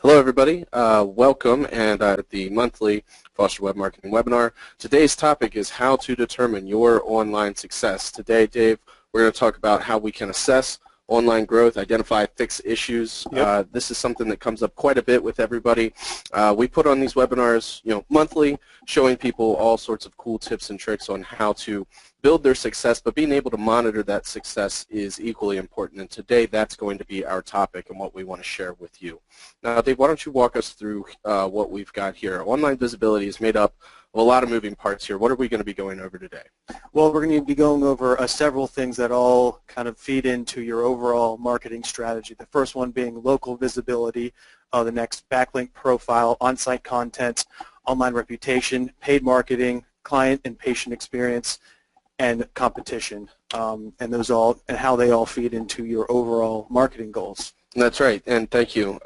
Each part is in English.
Hello, everybody. Welcome and the monthly Foster Web Marketing webinar. Today's topic is how to determine your online success. Today, Dave, we're going to talk about how we can assess online growth, identify, fix issues. Yep. This is something that comes up quite a bit with everybody. We put on these webinars, monthly, showing people all sorts of cool tips and tricks on how to build their success, but being able to monitor that success is equally important. And today, that's going to be our topic and what we want to share with you. Now, Dave, why don't you walk us through what we've got here? Online visibility is made up of a lot of moving parts here. What are we going to be going over today? Well, we're going to be going over several things that all kind of feed into your overall marketing strategy. The first one being local visibility, the next backlink profile, on-site content, online reputation, paid marketing, client and patient experience, and competition, and how they all feed into your overall marketing goals. That's right, and thank you.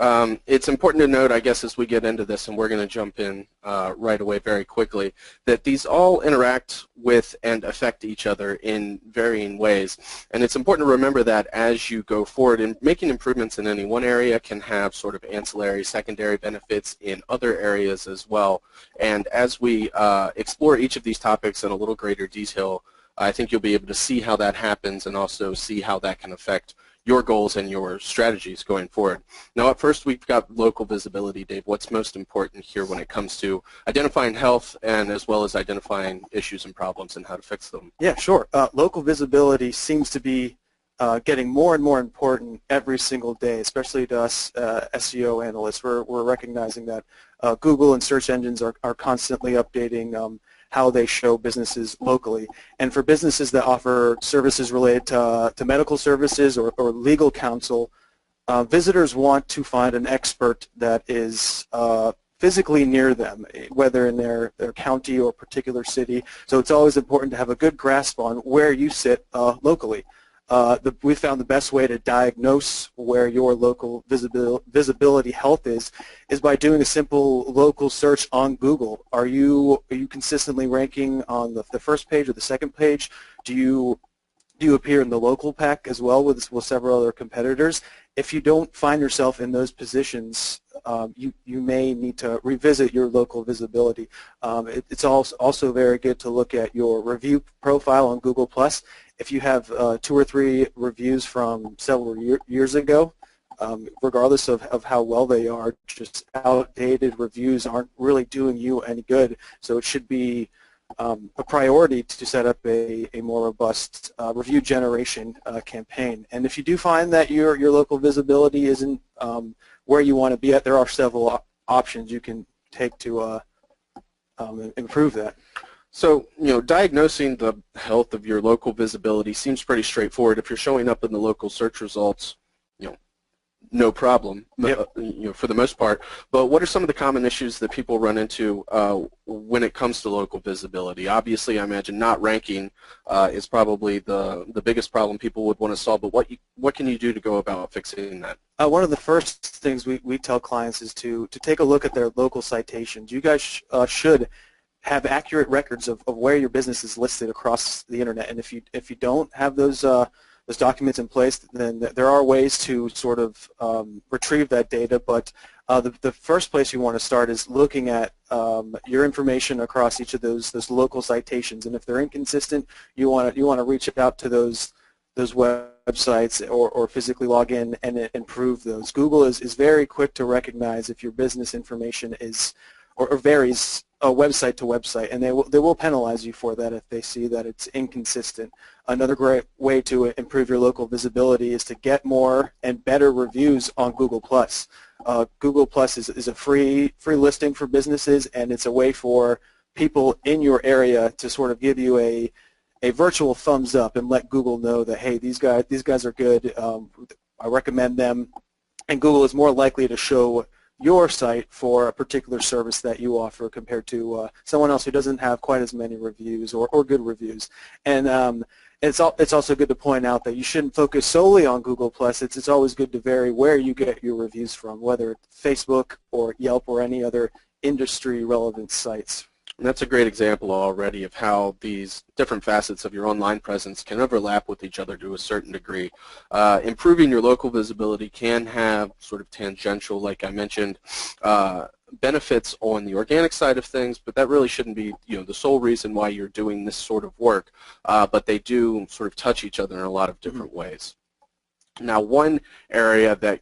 It's important to note, I guess, as we get into this, and we're going to jump in right away very quickly, that these all interact with and affect each other in varying ways. And it's important to remember that as you go forward, and making improvements in any one area can have sort of ancillary, secondary benefits in other areas as well. And as we explore each of these topics in a little greater detail, I think you'll be able to see how that happens and also see how that can affect your goals and your strategies going forward. Now, at first, we've got local visibility, Dave. What's most important here when it comes to identifying health and as well as identifying issues and problems and how to fix them? Yeah, sure. Local visibility seems to be getting more and more important every single day, especially to us SEO analysts. We're recognizing that Google and search engines are constantly updating how they show businesses locally. And for businesses that offer services related to medical services or legal counsel, visitors want to find an expert that is physically near them, whether in their county or particular city. So it's always important to have a good grasp on where you sit locally. We found the best way to diagnose where your local visibility health is by doing a simple local search on Google. Are you consistently ranking on the first page or the second page? Do you appear in the local pack as well with several other competitors? If you don't find yourself in those positions, you may need to revisit your local visibility. It's also very good to look at your review profile on Google+. If you have 2 or 3 reviews from several years ago, regardless of how well they are, just outdated reviews aren't really doing you any good. So it should be a priority to set up a more robust review generation campaign. And if you do find that your local visibility isn't where you want to be at, there are several options you can take to improve that. So, diagnosing the health of your local visibility seems pretty straightforward. If you're showing up in the local search results, no problem, Yep. For the most part. But what are some of the common issues that people run into when it comes to local visibility? Obviously, I imagine not ranking is probably the biggest problem people would want to solve. But what can you do to go about fixing that? One of the first things we tell clients is to take a look at their local citations. You guys should have accurate records of where your business is listed across the internet, and if you don't have those documents in place, then there are ways to sort of retrieve that data. But the first place you want to start is looking at your information across each of those local citations, and if they're inconsistent, you want to reach out to those websites or physically log in and improve those. Google is very quick to recognize if your business information is or varies website to website, and they will penalize you for that if they see that it's inconsistent. Another great way to improve your local visibility is to get more and better reviews on Google+. Google+ is a free listing for businesses, and it's a way for people in your area to sort of give you a virtual thumbs up and let Google know that, hey, these guys are good, I recommend them, and Google is more likely to show your site for a particular service that you offer compared to someone else who doesn't have quite as many reviews or good reviews. And it's also good to point out that you shouldn't focus solely on Google+. It's always good to vary where you get your reviews from, whether it's Facebook or Yelp or any other industry relevant sites. And that's a great example already of how these different facets of your online presence can overlap with each other to a certain degree. Improving your local visibility can have sort of tangential, like I mentioned, benefits on the organic side of things, but that really shouldn't be, the sole reason why you're doing this sort of work. But they do sort of touch each other in a lot of different ways. Now, one area that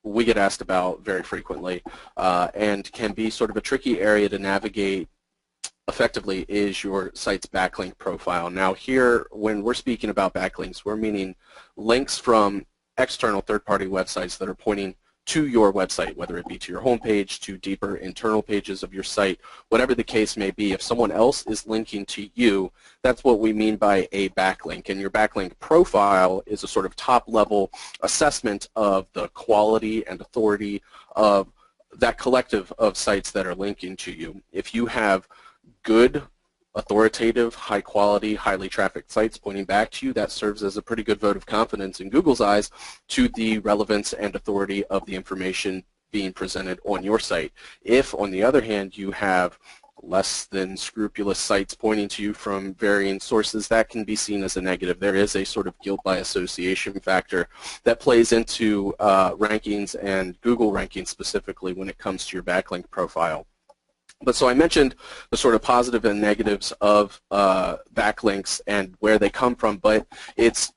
we get asked about very frequently and can be sort of a tricky area to navigate effectively is your site's backlink profile. Now here, when we're speaking about backlinks, we're meaning links from external third-party websites that are pointing to your website, whether it be to your homepage, to deeper internal pages of your site, whatever the case may be. If someone else is linking to you, that's what we mean by a backlink. And your backlink profile is a sort of top-level assessment of the quality and authority of that collective of sites that are linking to you. If you have good, authoritative, high-quality, highly trafficked sites pointing back to you, that serves as a pretty good vote of confidence in Google's eyes to the relevance and authority of the information being presented on your site. If, on the other hand, you have less than scrupulous sites pointing to you from varying sources, that can be seen as a negative. There is a sort of guilt by association factor that plays into rankings and Google rankings specifically when it comes to your backlink profile. But so I mentioned the sort of positive and negatives of backlinks and where they come from, but it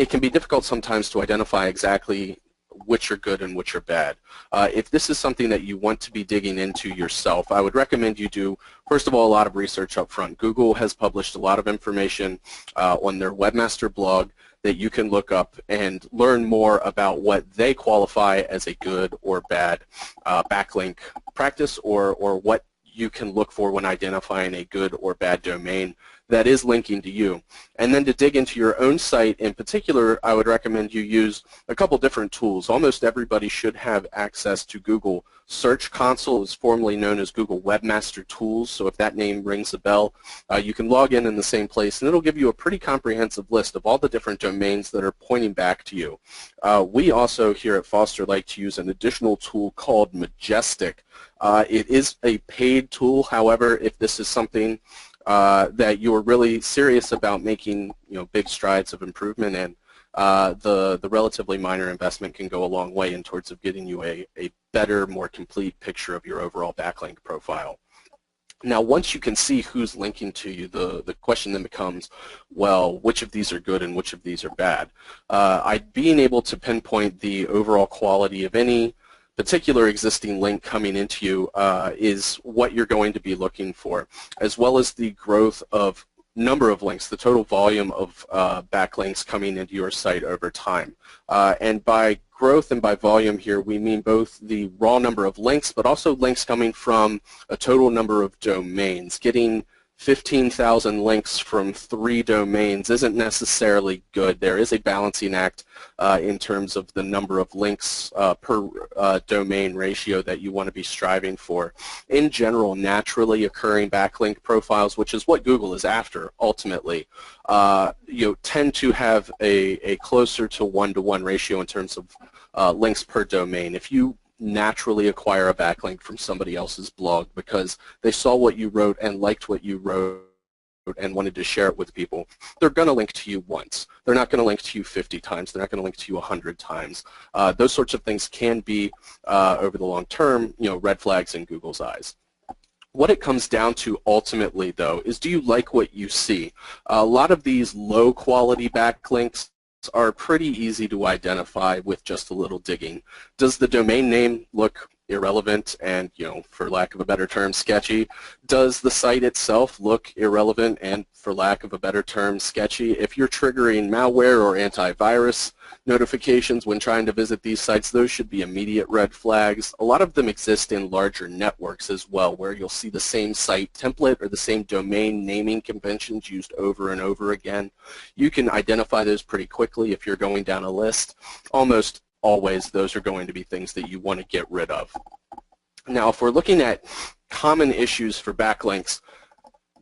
can be difficult sometimes to identify exactly which are good and which are bad. If this is something that you want to be digging into yourself, I would recommend you do, first of all, a lot of research up front. Google has published a lot of information on their webmaster blog that you can look up and learn more about what they qualify as a good or bad backlink practice, or what you can look for when identifying a good or bad domain that is linking to you. And then to dig into your own site in particular, I would recommend you use a couple different tools. Almost everybody should have access to Google Search Console, is formerly known as Google Webmaster Tools, so if that name rings a bell, you can log in the same place and it'll give you a pretty comprehensive list of all the different domains that are pointing back to you. We also here at Foster like to use an additional tool called Majestic. It is a paid tool. However, if this is something that you're really serious about making, big strides of improvement in, the relatively minor investment can go a long way in towards of getting you a better, more complete picture of your overall backlink profile. Now, once you can see who's linking to you, the question then becomes, well, which of these are good and which of these are bad? Being able to pinpoint the overall quality of any particular existing link coming into you is what you're going to be looking for, as well as the growth of number of links, the total volume of backlinks coming into your site over time. And by growth and by volume here, we mean both the raw number of links, but also links coming from a total number of domains. Getting 15,000 links from 3 domains isn't necessarily good. There is a balancing act in terms of the number of links per domain ratio that you want to be striving for. In general, naturally occurring backlink profiles, which is what Google is after ultimately, tend to have a closer to 1-to-1 ratio in terms of links per domain. If you naturally acquire a backlink from somebody else's blog because they saw what you wrote and liked what you wrote and wanted to share it with people, they're going to link to you once. They're not going to link to you 50 times. They're not going to link to you 100 times. Those sorts of things can be, over the long term, red flags in Google's eyes. What it comes down to ultimately, though, is do you like what you see? A lot of these low-quality backlinks are pretty easy to identify with just a little digging. Does the domain name look irrelevant and, for lack of a better term, sketchy? Does the site itself look irrelevant and, for lack of a better term, sketchy? If you're triggering malware or antivirus notifications when trying to visit these sites, those should be immediate red flags. A lot of them exist in larger networks as well, where you'll see the same site template or the same domain naming conventions used over and over again. You can identify those pretty quickly if you're going down a list. Almost always those are going to be things that you want to get rid of. Now, if we're looking at common issues for backlinks,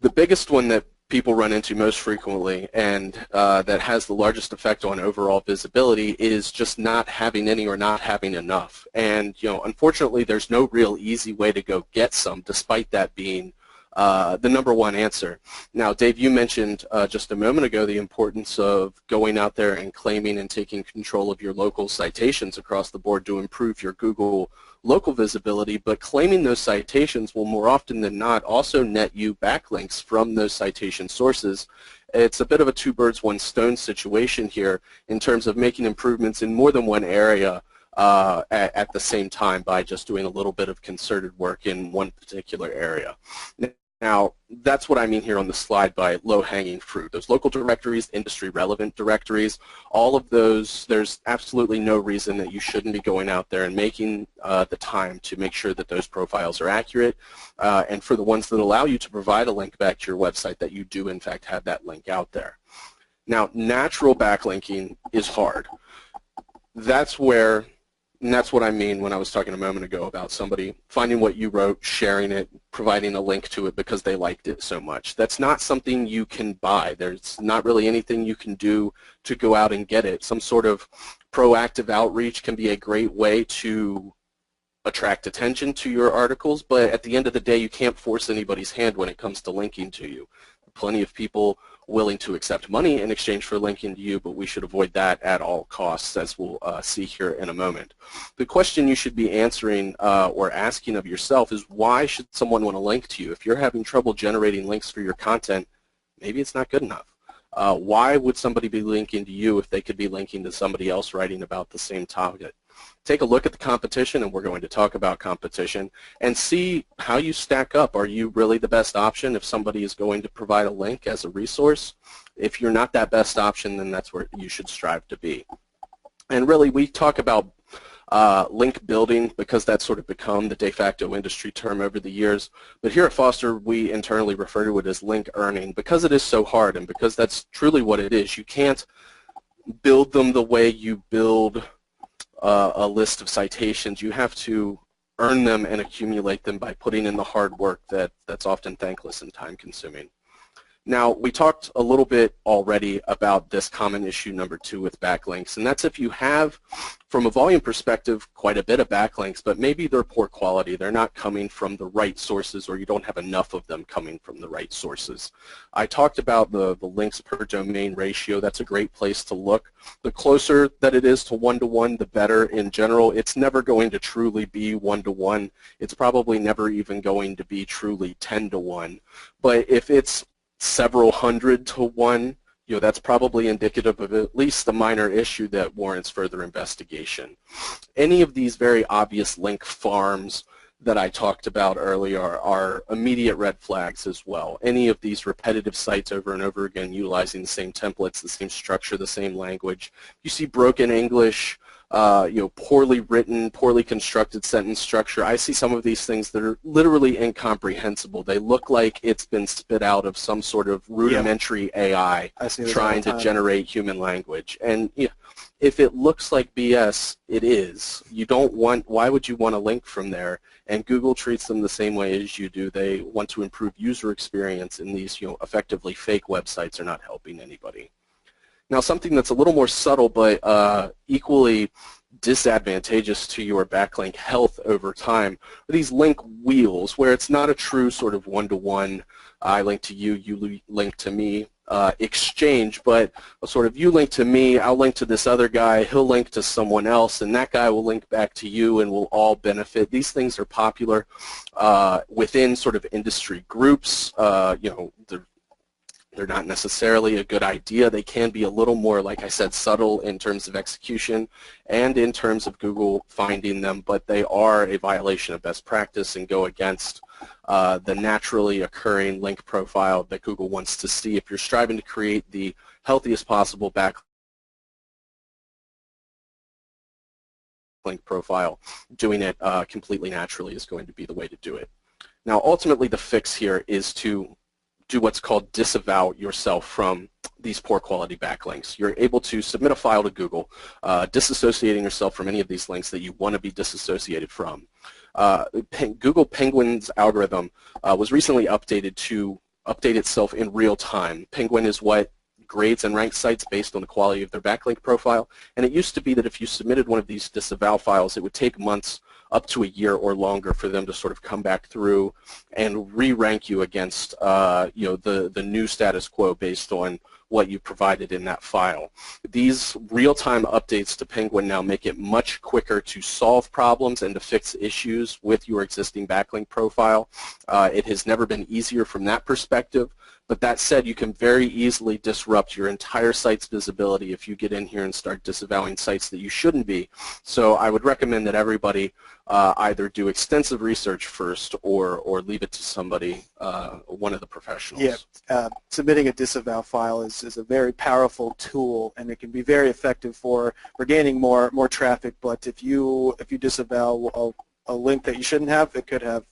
the biggest one that people run into most frequently and that has the largest effect on overall visibility is just not having any or not having enough. And unfortunately, there's no real easy way to go get some, despite that being the number one answer. Now, Dave, you mentioned just a moment ago the importance of going out there and claiming and taking control of your local citations across the board to improve your Google local visibility, but claiming those citations will more often than not also net you backlinks from those citation sources. It's a bit of a two birds, one stone situation here in terms of making improvements in more than one area at the same time by just doing a little bit of concerted work in one particular area. Now, that's what I mean here on the slide by low-hanging fruit. Those local directories, industry-relevant directories, all of those, there's absolutely no reason that you shouldn't be going out there and making the time to make sure that those profiles are accurate, and for the ones that allow you to provide a link back to your website, that you do, in fact, have that link out there. Now, natural backlinking is hard. That's where And that's what I mean when I was talking a moment ago about somebody finding what you wrote, sharing it, providing a link to it because they liked it so much. That's not something you can buy. There's not really anything you can do to go out and get it. Some sort of proactive outreach can be a great way to attract attention to your articles, but at the end of the day, you can't force anybody's hand when it comes to linking to you. Plenty of people willing to accept money in exchange for linking to you, but we should avoid that at all costs, as we'll see here in a moment. The question you should be answering or asking of yourself is, why should someone want to link to you? If you're having trouble generating links for your content, maybe it's not good enough. Why would somebody be linking to you if they could be linking to somebody else writing about the same topic? Take a look at the competition, and we're going to talk about competition, and see how you stack up. Are you really the best option if somebody is going to provide a link as a resource? If you're not that best option, then that's where you should strive to be. And really, we talk about link building because that's sort of become the de facto industry term over the years. But here at Foster, we internally refer to it as link earning because it is so hard, and because that's truly what it is. You can't build them the way you build a list of citations. You have to earn them and accumulate them by putting in the hard work that's often thankless and time-consuming. Now, we talked a little bit already about this common issue number 2 with backlinks, and that's if you have, from a volume perspective, quite a bit of backlinks, but maybe they're poor quality, they're not coming from the right sources, or you don't have enough of them coming from the right sources. I talked about the links per domain ratio. That's a great place to look. The closer that it is to 1-to-1, the better in general. It's never going to truly be 1-to-1. It's probably never even going to be truly 10-to-1. But if it's several hundred to 1, that's probably indicative of at least a minor issue that warrants further investigation. Any of these very obvious link farms that I talked about earlier are immediate red flags as well. Any of these repetitive sites over and over again utilizing the same templates, the same structure, the same language. You see broken English, poorly written, poorly constructed sentence structure. I see some of these things that are literally incomprehensible. They look like it's been spit out of some sort of rudimentary AI trying to generate human language. And if it looks like BS, it is. Why would you want to link from there? And Google treats them the same way as you do. They want to improve user experience, and these effectively fake websites are not helping anybody. Now, something that's a little more subtle but equally disadvantageous to your backlink health over time are these link wheels, where it's not a true sort of 1-to-1, I link to you, you link to me exchange, but a sort of you link to me, I'll link to this other guy, he'll link to someone else, and that guy will link back to you, and we'll all benefit. These things are popular within sort of industry groups. They're not necessarily a good idea. They can be a little more, like I said, subtle in terms of execution and in terms of Google finding them, but they are a violation of best practice and go against the naturally occurring link profile that Google wants to see. If you're striving to create the healthiest possible backlink profile, doing it completely naturally is going to be the way to do it. Now, ultimately, the fix here is to do what's called disavow yourself from these poor quality backlinks. You're able to submit a file to Google, disassociating yourself from any of these links that you want to be disassociated from. Google Penguin's algorithm was recently updated to update itself in real time. Penguin is what grades and ranks sites based on the quality of their backlink profile, and it used to be that if you submitted one of these disavow files, it would take months up to a year or longer for them to sort of come back through and re-rank you against the new status quo based on what you provided in that file. These real-time updates to Penguin now make it much quicker to solve problems and to fix issues with your existing backlink profile. It has never been easier from that perspective, but that said, you can very easily disrupt your entire site's visibility if you get in here and start disavowing sites that you shouldn't be. So I would recommend that everybody either do extensive research first or leave it to somebody, one of the professionals. Yeah, submitting a disavow file is a very powerful tool, and it can be very effective for gaining more traffic. But if you disavow a link that you shouldn't have, it could have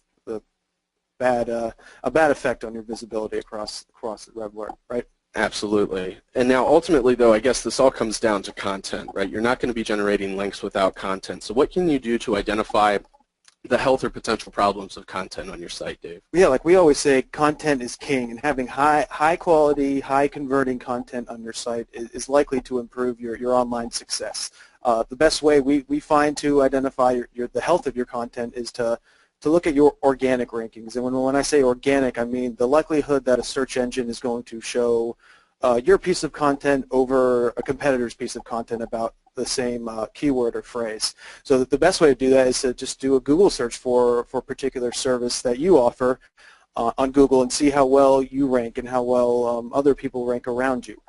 a bad effect on your visibility across the web, right? Absolutely. And now ultimately, though, I guess this all comes down to content, right? You're not going to be generating links without content. So what can you do to identify the health or potential problems of content on your site, Dave? Yeah, like we always say, content is king, and having high quality, high converting content on your site is likely to improve your online success. The best way we find to identify the health of your content is to look at your organic rankings. And when I say organic, I mean the likelihood that a search engine is going to show your piece of content over a competitor's piece of content about the same keyword or phrase. So the best way to do that is to just do a Google search for a particular service that you offer on Google and see how well you rank and how well other people rank around you.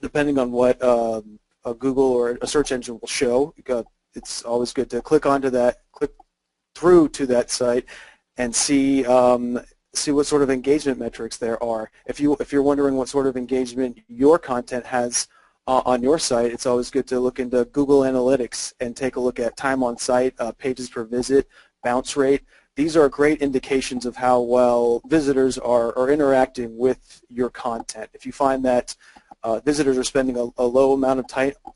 Depending on what a Google or a search engine will show, it's always good to click through to that site and see what sort of engagement metrics there are. If you're wondering what sort of engagement your content has on your site, it's always good to look into Google Analytics and take a look at time on site, pages per visit, bounce rate. These are great indications of how well visitors are interacting with your content. If you find that visitors are spending a low amount of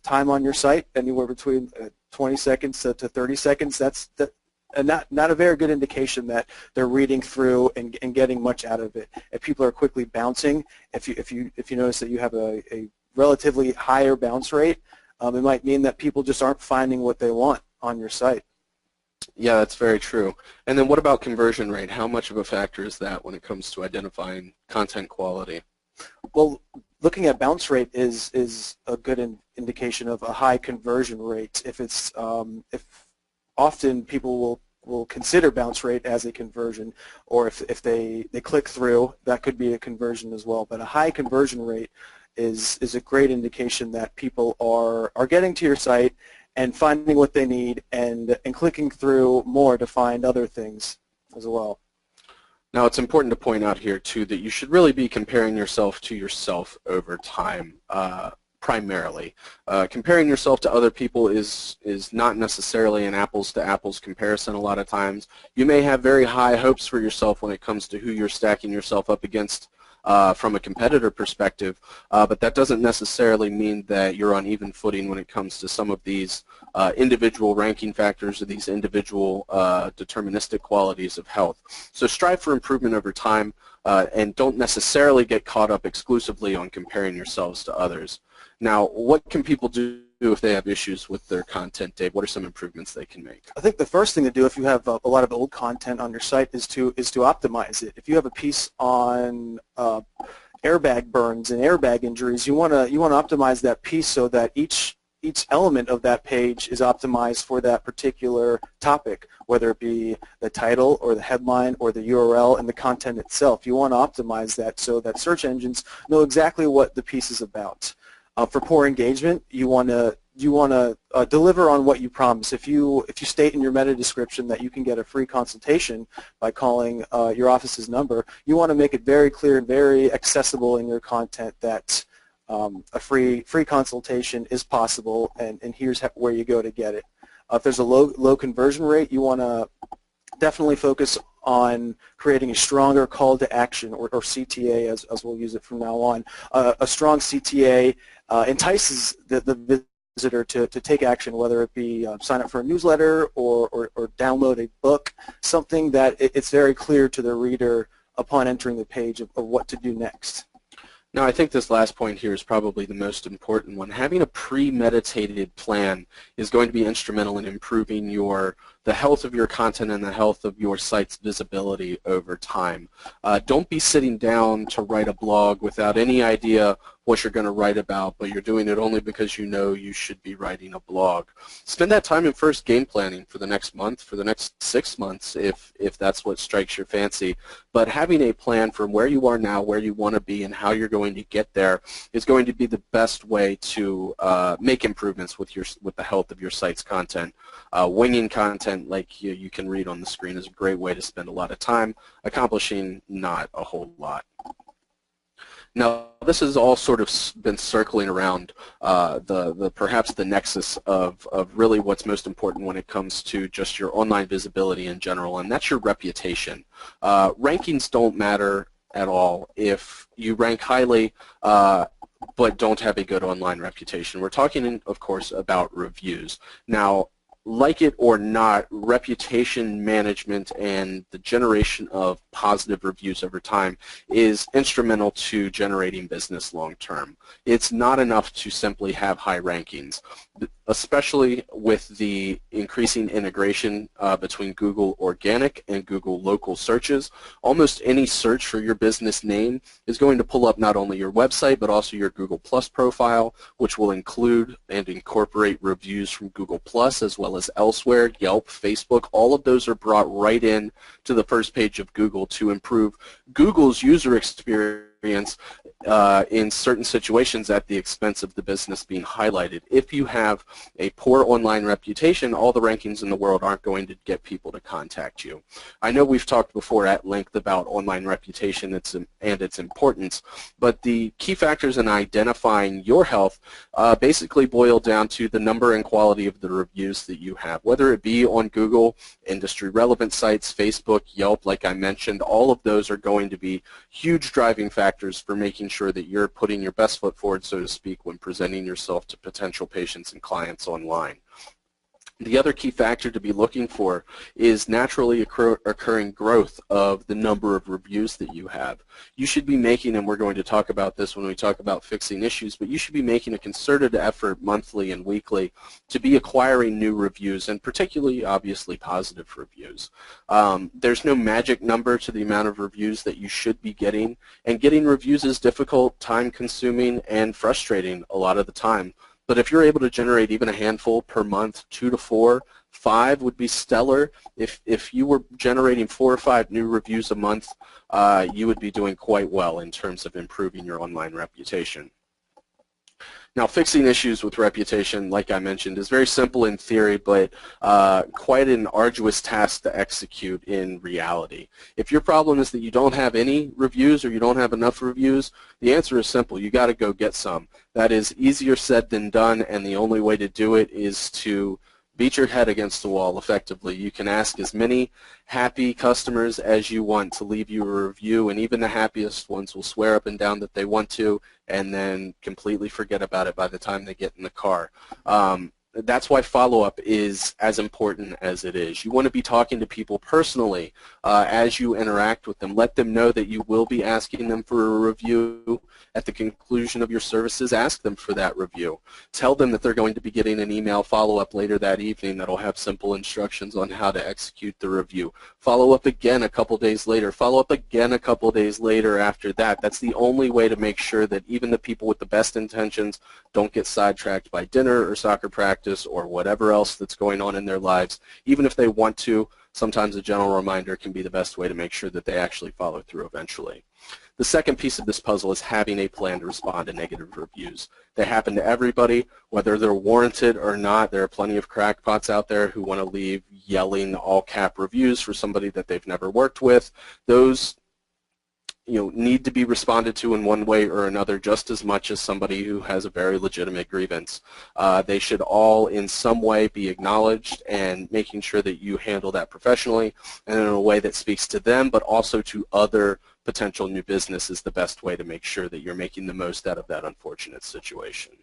time on your site, anywhere between 20 seconds to 30 seconds, that's not a very good indication that they're reading through and getting much out of it. If people are quickly bouncing, if you notice that you have a relatively higher bounce rate, it might mean that people just aren't finding what they want on your site. Yeah, that's very true. And then what about conversion rate? How much of a factor is that when it comes to identifying content quality? Well, looking at bounce rate is a good indication of a high conversion rate. If often people will consider bounce rate as a conversion, or if they click through, that could be a conversion as well. But a high conversion rate is a great indication that people are getting to your site and finding what they need and clicking through more to find other things as well. Now, it's important to point out here, too, that you should really be comparing yourself to yourself over time, primarily. Comparing yourself to other people is not necessarily an apples-to-apples comparison a lot of times. You may have very high hopes for yourself when it comes to who you're stacking yourself up against from a competitor perspective, but that doesn't necessarily mean that you're on even footing when it comes to some of these individual ranking factors or these individual deterministic qualities of health. So strive for improvement over time and don't necessarily get caught up exclusively on comparing yourselves to others. Now, what can people do if they have issues with their content, Dave? What are some improvements they can make? I think the first thing to do if you have a lot of old content on your site is to optimize it. If you have a piece on airbag burns and airbag injuries, you want to optimize that piece so that each element of that page is optimized for that particular topic, whether it be the title or the headline or the URL and the content itself. You want to optimize that so that search engines know exactly what the piece is about. For poor engagement, you want to deliver on what you promise. If you state in your meta description that you can get a free consultation by calling your office's number, you want to make it very clear and very accessible in your content that a free consultation is possible, and here's where you go to get it. If there's a low conversion rate, you want to definitely focus on creating a stronger call to action, or CTA as we'll use it from now on. A strong CTA entices the visitor to take action, whether it be sign up for a newsletter or download a book, something that it's very clear to the reader upon entering the page of what to do next. Now, I think this last point here is probably the most important one. Having a premeditated plan is going to be instrumental in improving your the health of your content and the health of your site's visibility over time. Don't be sitting down to write a blog without any idea what you're going to write about, but you're doing it only because you know you should be writing a blog. Spend that time in first game planning for the next month, for the next 6 months, if that's what strikes your fancy. But having a plan from where you are now, where you want to be, and how you're going to get there is going to be the best way to make improvements with the health of your site's content. Winging content like you can read on the screen is a great way to spend a lot of time accomplishing not a whole lot. Now, this has all sort of been circling around perhaps the nexus of really what's most important when it comes to just your online visibility in general, and that's your reputation. Rankings don't matter at all if you rank highly but don't have a good online reputation. We're talking, of course, about reviews. Now, like it or not, reputation management and the generation of positive reviews over time is instrumental to generating business long term. It's not enough to simply have high rankings, especially with the increasing integration between Google Organic and Google Local searches. Almost any search for your business name is going to pull up not only your website but also your Google Plus profile, which will include and incorporate reviews from Google Plus as well as elsewhere, Yelp, Facebook. All of those are brought right in to the first page of Google to improve Google's user experience in certain situations at the expense of the business being highlighted. If you have a poor online reputation, all the rankings in the world aren't going to get people to contact you. I know we've talked before at length about online reputation and its importance, but the key factors in identifying your health basically boil down to the number and quality of the reviews that you have, whether it be on Google, industry relevant sites, Facebook, Yelp, like I mentioned. All of those are going to be huge driving factors for making sure that you're putting your best foot forward, so to speak, when presenting yourself to potential patients and clients online. The other key factor to be looking for is naturally occurring growth of the number of reviews that you have. You should be making, and we're going to talk about this when we talk about fixing issues, but you should be making a concerted effort monthly and weekly to be acquiring new reviews, and particularly, obviously, positive reviews. There's no magic number to the amount of reviews that you should be getting, and getting reviews is difficult, time-consuming, and frustrating a lot of the time. But if you're able to generate even a handful per month, 2 to 4, 5 would be stellar. If you were generating 4 or 5 new reviews a month, you would be doing quite well in terms of improving your online reputation. Now, fixing issues with reputation, like I mentioned, is very simple in theory, but quite an arduous task to execute in reality. If your problem is that you don't have any reviews or you don't have enough reviews, the answer is simple. You got to go get some. That is easier said than done, and the only way to do it is to beat your head against the wall effectively. You can ask as many happy customers as you want to leave you a review, and even the happiest ones will swear up and down that they want to and then completely forget about it by the time they get in the car. That's why follow-up is as important as it is. You want to be talking to people personally as you interact with them. Let them know that you will be asking them for a review. At the conclusion of your services, ask them for that review. Tell them that they're going to be getting an email follow-up later that evening that will have simple instructions on how to execute the review. Follow up again a couple days later. Follow up again a couple days later after that. That's the only way to make sure that even the people with the best intentions don't get sidetracked by dinner or soccer practice or whatever else that's going on in their lives. Even if they want to, sometimes a gentle reminder can be the best way to make sure that they actually follow through eventually. The second piece of this puzzle is having a plan to respond to negative reviews. They happen to everybody, whether they're warranted or not. There are plenty of crackpots out there who want to leave yelling all-cap reviews for somebody that they've never worked with. Those need to be responded to in one way or another just as much as somebody who has a very legitimate grievance. They should all in some way be acknowledged, and making sure that you handle that professionally and in a way that speaks to them but also to other potential new business is the best way to make sure that you're making the most out of that unfortunate situation.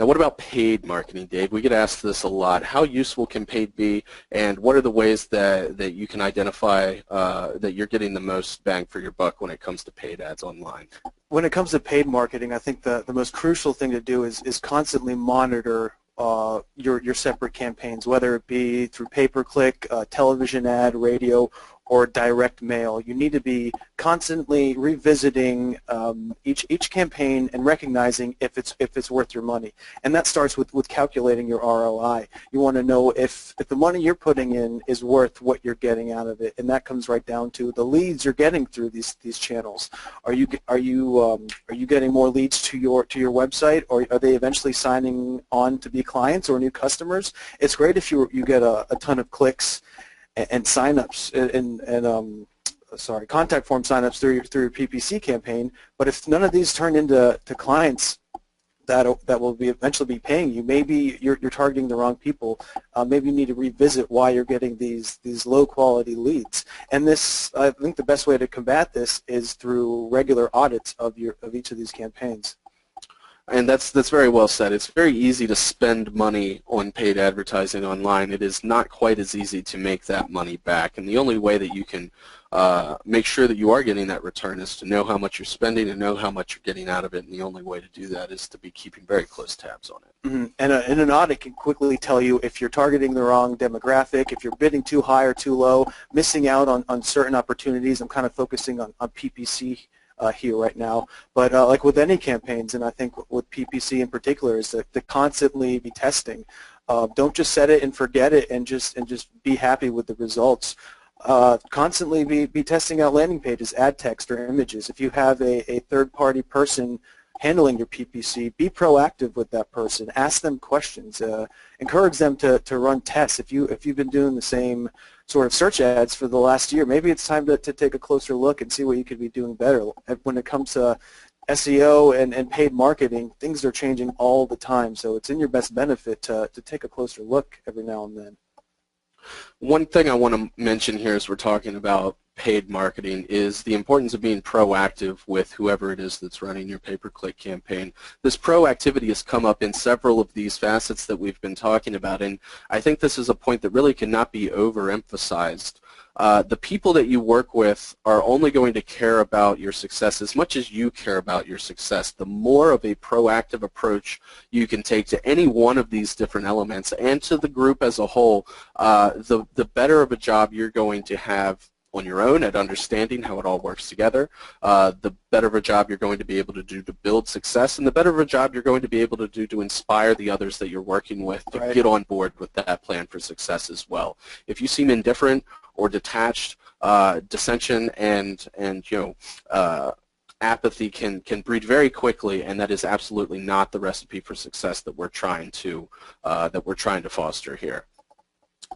Now, what about paid marketing, Dave? We get asked this a lot. How useful can paid be, and what are the ways that you can identify that you're getting the most bang for your buck when it comes to paid ads online? When it comes to paid marketing, I think the most crucial thing to do is constantly monitor your separate campaigns, whether it be through pay-per-click, television ad, radio, or direct mail. You need to be constantly revisiting each campaign and recognizing if it's worth your money. And that starts with calculating your ROI. You want to know if the money you're putting in is worth what you're getting out of it, and that comes right down to the leads you're getting through these channels. Are you getting more leads to your website, or are they eventually signing on to be clients or new customers? It's great if you get a ton of clicks and signups and contact form signups through your PPC campaign. But if none of these turn into clients that will eventually be paying you, maybe you're targeting the wrong people. Maybe you need to revisit why you're getting these low quality leads. And this, I think, the best way to combat this is through regular audits of each of these campaigns. And that's very well said. It's very easy to spend money on paid advertising online. It is not quite as easy to make that money back. And the only way that you can make sure that you are getting that return is to know how much you're spending and know how much you're getting out of it. And the only way to do that is to be keeping very close tabs on it. Mm-hmm. And an audit can quickly tell you if you're targeting the wrong demographic, if you're bidding too high or too low, missing out on certain opportunities. I'm kind of focusing on PPC here right now, but like with any campaigns, and I think with PPC in particular, is to constantly be testing. Don't just set it and forget it and just be happy with the results. Constantly be testing out landing pages, ad text, or images. If you have a third-party person handling your PPC, be proactive with that person. Ask them questions. Encourage them to run tests. If you've been doing the same sort of search ads for the last year, maybe it's time to take a closer look and see what you could be doing better. When it comes to SEO and paid marketing, things are changing all the time, so it's in your best benefit to take a closer look every now and then. One thing I want to mention here as we're talking about paid marketing is the importance of being proactive with whoever it is that's running your pay-per-click campaign. This proactivity has come up in several of these facets that we've been talking about, and I think this is a point that really cannot be overemphasized. The people that you work with are only going to care about your success as much as you care about your success. The more of a proactive approach you can take to any one of these different elements and to the group as a whole, the better of a job you're going to have on your own at understanding how it all works together, the better of a job you're going to be able to do to build success, and the better of a job you're going to be able to do to inspire the others that you're working with to get on board with that plan for success as well. If you seem indifferent or detached, dissension and apathy can breed very quickly, and that is absolutely not the recipe for success that we're trying to foster here.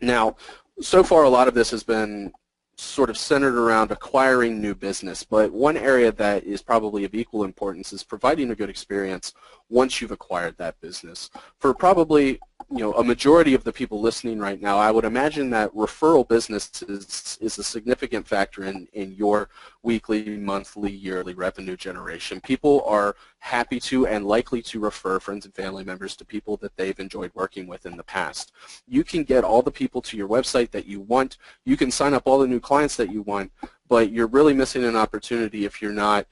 Now, so far a lot of this has been sort of centered around acquiring new business, but one area that is probably of equal importance is providing a good experience once you've acquired that business. For probably a majority of the people listening right now, I would imagine that referral business is a significant factor in your weekly, monthly, yearly revenue generation. People are happy to and likely to refer friends and family members to people that they've enjoyed working with in the past. You can get all the people to your website that you want. You can sign up all the new clients that you want, but you're really missing an opportunity if you're not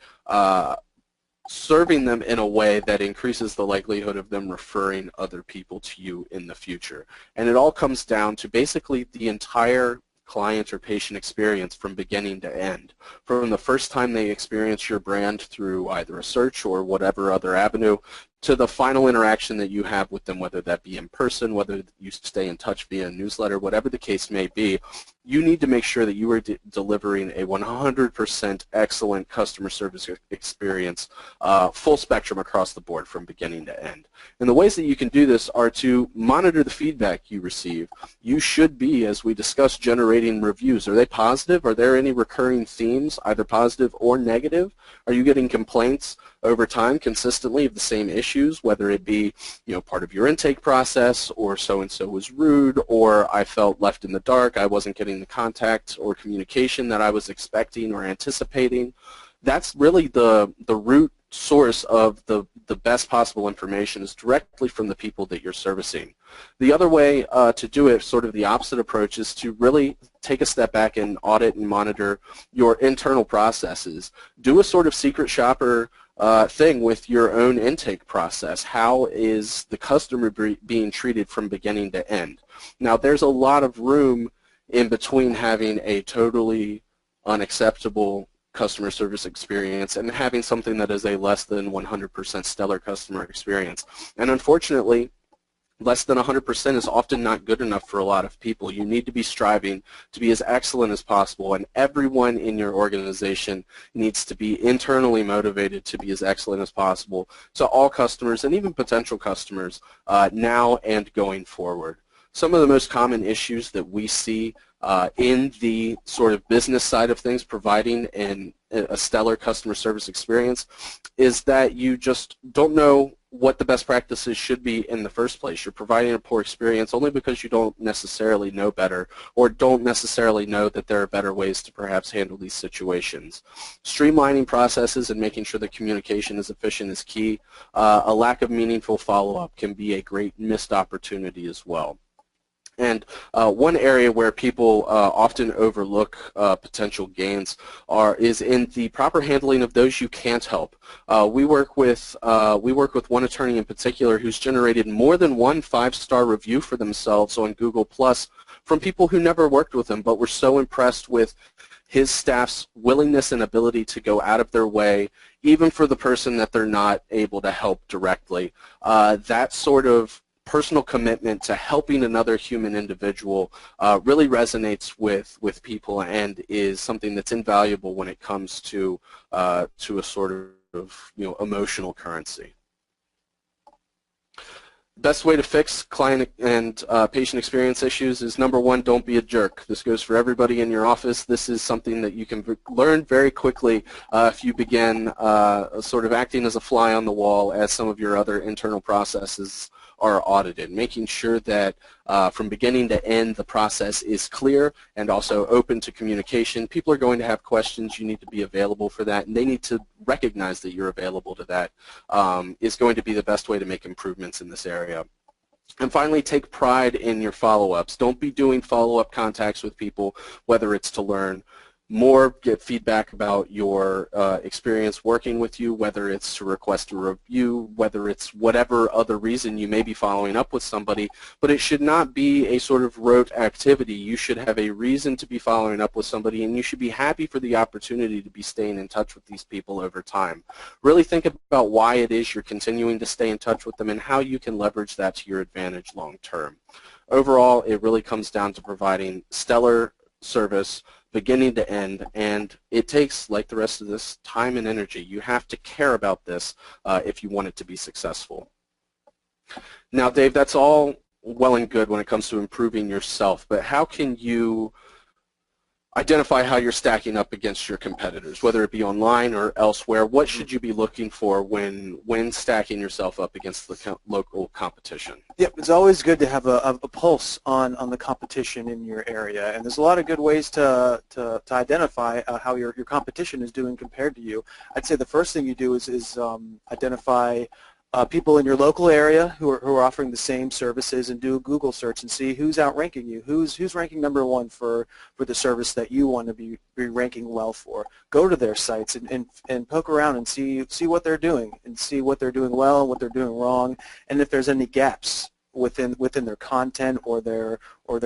serving them in a way that increases the likelihood of them referring other people to you in the future. And it all comes down to basically the entire client or patient experience from beginning to end. From the first time they experience your brand through either a search or whatever other avenue, to the final interaction that you have with them, whether that be in person, whether you stay in touch via newsletter, whatever the case may be, you need to make sure that you are delivering a 100% excellent customer service experience, full spectrum across the board from beginning to end. And the ways that you can do this are to monitor the feedback you receive. You should be, as we discussed, generating reviews. Are they positive? Are there any recurring themes, either positive or negative? Are you getting complaints over time consistently of the same issues, whether it be part of your intake process, or so-and-so was rude, or I felt left in the dark, I wasn't getting the contact or communication that I was expecting or anticipating? That's really the root source of the best possible information, is directly from the people that you're servicing. The other way to do it, sort of the opposite approach, is to really take a step back and audit and monitor your internal processes. Do a sort of secret shopper thing with your own intake process. How is the customer being treated from beginning to end? Now, there's a lot of room in between having a totally unacceptable customer service experience and having something that is a less than 100% stellar customer experience. And unfortunately, less than 100% is often not good enough for a lot of people. You need to be striving to be as excellent as possible, and everyone in your organization needs to be internally motivated to be as excellent as possible to all customers and even potential customers now and going forward. Some of the most common issues that we see in the sort of business side of things, providing a stellar customer service experience, is that you just don't know what the best practices should be in the first place. You're providing a poor experience only because you don't necessarily know better, or don't necessarily know that there are better ways to perhaps handle these situations. Streamlining processes and making sure that communication is efficient is key. A lack of meaningful follow-up can be a great missed opportunity as well. And one area where people often overlook potential gains is in the proper handling of those you can't help. We work with one attorney in particular who's generated more than one 5-star review for themselves on Google Plus from people who never worked with him, but were so impressed with his staff's willingness and ability to go out of their way, even for the person that they're not able to help directly. That sort of personal commitment to helping another human individual really resonates with people and is something that's invaluable when it comes to a sort of emotional currency. Best way to fix client and patient experience issues is, number one, don't be a jerk. This goes for everybody in your office. This is something that you can learn very quickly if you begin sort of acting as a fly on the wall as some of your other internal processes are audited, making sure that from beginning to end the process is clear and also open to communication. People are going to have questions. You need to be available for that, and they need to recognize that you're available to that. Is going to be the best way to make improvements in this area. And finally, take pride in your follow-ups. Don't be doing follow-up contacts with people, whether it's to learn more, get feedback about your experience working with you, whether it's to request a review, whether it's whatever other reason you may be following up with somebody, but it should not be a sort of rote activity. You should have a reason to be following up with somebody, and you should be happy for the opportunity to be staying in touch with these people over time. Really think about why it is you're continuing to stay in touch with them and how you can leverage that to your advantage long term. Overall, it really comes down to providing stellar service beginning to end, and it takes, like the rest of this, time and energy. You have to care about this if you want it to be successful. Now, Dave, that's all well and good when it comes to improving yourself, but how can you identify how you're stacking up against your competitors, whether it be online or elsewhere? What should you be looking for when stacking yourself up against the local competition? Yep, it's always good to have a pulse on the competition in your area, and there's a lot of good ways to identify how your competition is doing compared to you. I'd say the first thing you do is identify people in your local area who are offering the same services, and do a Google search and see who's outranking you, who's ranking number one for the service that you want to be ranking well for. Go to their sites and poke around and see what they're doing, and see what they're doing well and what they're doing wrong, and if there's any gaps within their content or their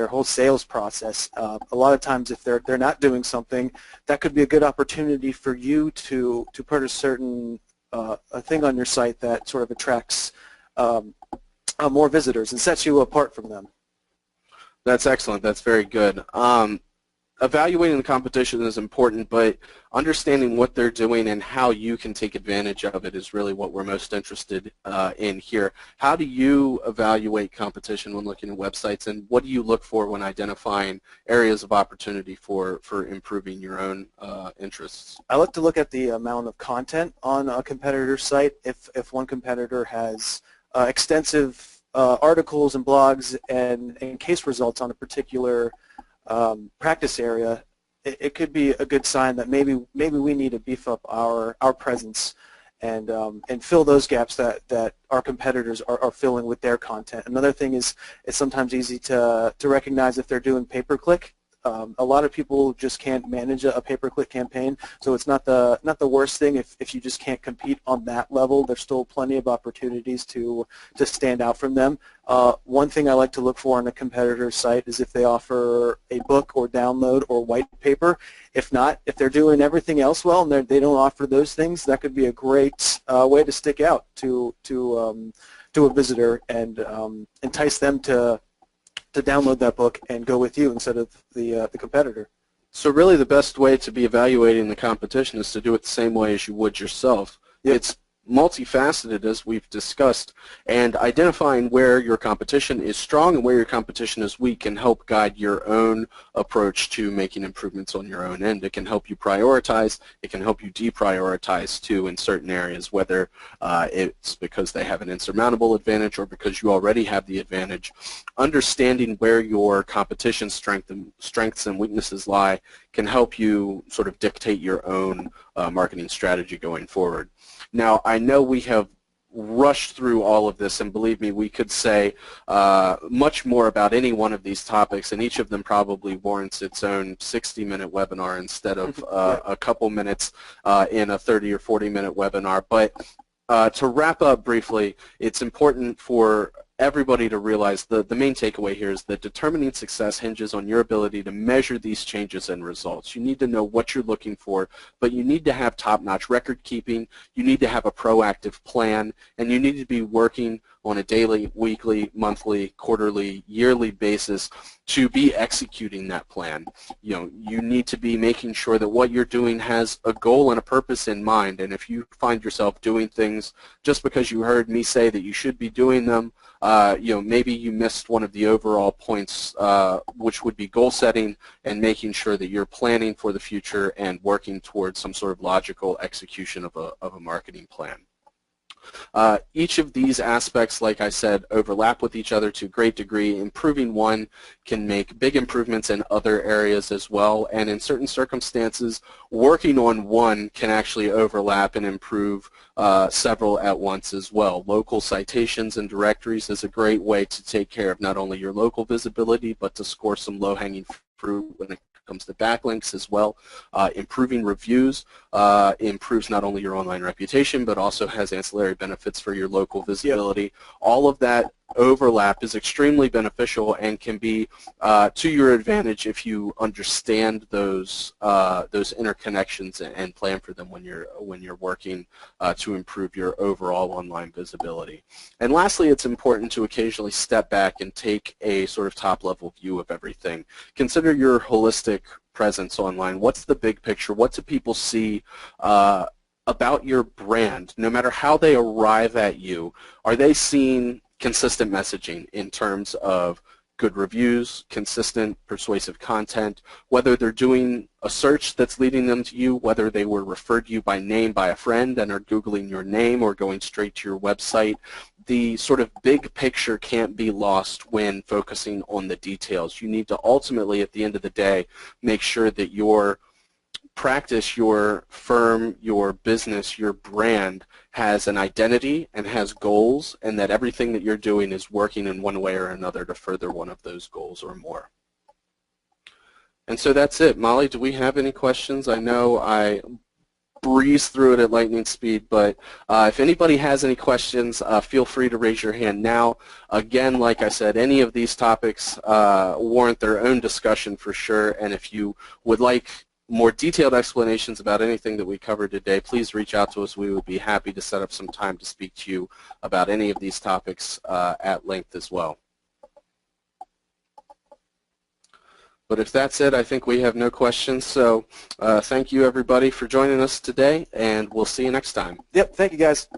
whole sales process. A lot of times, if they're not doing something, that could be a good opportunity for you to put a certain a thing on your site that sort of attracts more visitors and sets you apart from them. That's excellent. That's very good. Evaluating the competition is important, but understanding what they're doing and how you can take advantage of it is really what we're most interested in here. How do you evaluate competition when looking at websites, and what do you look for when identifying areas of opportunity for improving your own interests? I like to look at the amount of content on a competitor's site. If one competitor has extensive articles and blogs and case results on a particular practice area, it could be a good sign that maybe we need to beef up our presence and fill those gaps that our competitors are filling with their content. Another thing is it's sometimes easy to recognize if they're doing pay-per-click A lot of people just can't manage a pay-per-click campaign, so it's not the worst thing if you just can't compete on that level. There's still plenty of opportunities to stand out from them. One thing I like to look for on a competitor's site is if they offer a book or download or white paper. If not, if they're doing everything else well and they don't offer those things, that could be a great way to stick out to a visitor and entice them to download that book and go with you instead of the competitor. So really the best way to be evaluating the competition is to do it the same way as you would yourself. Yep. It's multifaceted, as we've discussed, and identifying where your competition is strong and where your competition is weak can help guide your own approach to making improvements on your own end. It can help you prioritize. It can help you deprioritize too in certain areas, whether it's because they have an insurmountable advantage or because you already have the advantage. Understanding where your competition's strengths and weaknesses lie can help you sort of dictate your own marketing strategy going forward. Now, I know we have rushed through all of this, and believe me, we could say much more about any one of these topics, and each of them probably warrants its own 60-minute webinar instead of a couple minutes in a 30 or 40-minute webinar. But to wrap up briefly, it's important for everybody to realize the main takeaway here is that determining success hinges on your ability to measure these changes and results. You need to know what you're looking for, but you need to have top-notch record keeping, you need to have a proactive plan, and you need to be working on a daily, weekly, monthly, quarterly, yearly basis to be executing that plan. You need to be making sure that what you're doing has a goal and a purpose in mind, and if you find yourself doing things just because you heard me say that you should be doing them, maybe you missed one of the overall points, which would be goal setting and making sure that you're planning for the future and working towards some sort of logical execution of a marketing plan. Each of these aspects, like I said, overlap with each other to a great degree. Improving one can make big improvements in other areas as well, and in certain circumstances, working on one can actually overlap and improve several at once as well. Local citations and directories is a great way to take care of not only your local visibility, but to score some low-hanging fruit when it comes to backlinks as well. Improving reviews improves not only your online reputation, but also has ancillary benefits for your local visibility. Yep. All of that overlap is extremely beneficial and can be to your advantage if you understand those interconnections and plan for them when you're working to improve your overall online visibility. And lastly, it's important to occasionally step back and take a sort of top-level view of everything. Consider your holistic presence online. What's the big picture? What do people see about your brand? No matter how they arrive at you, are they seeing consistent messaging in terms of good reviews, consistent, persuasive content, whether they're doing a search that's leading them to you, whether they were referred to you by name by a friend and are Googling your name or going straight to your website? The sort of big picture can't be lost when focusing on the details. You need to ultimately, at the end of the day, make sure that your practice, your firm, your business, your brand has an identity and has goals, and that everything that you're doing is working in one way or another to further one of those goals or more. And so that's it. Molly, do we have any questions? I know I breezed through it at lightning speed, but if anybody has any questions, feel free to raise your hand now. Again, like I said, any of these topics warrant their own discussion for sure, and if you would like more detailed explanations about anything that we covered today, please reach out to us. We would be happy to set up some time to speak to you about any of these topics at length as well. But if that's it, I think we have no questions. So thank you, everybody, for joining us today, and we'll see you next time. Yep, thank you, guys.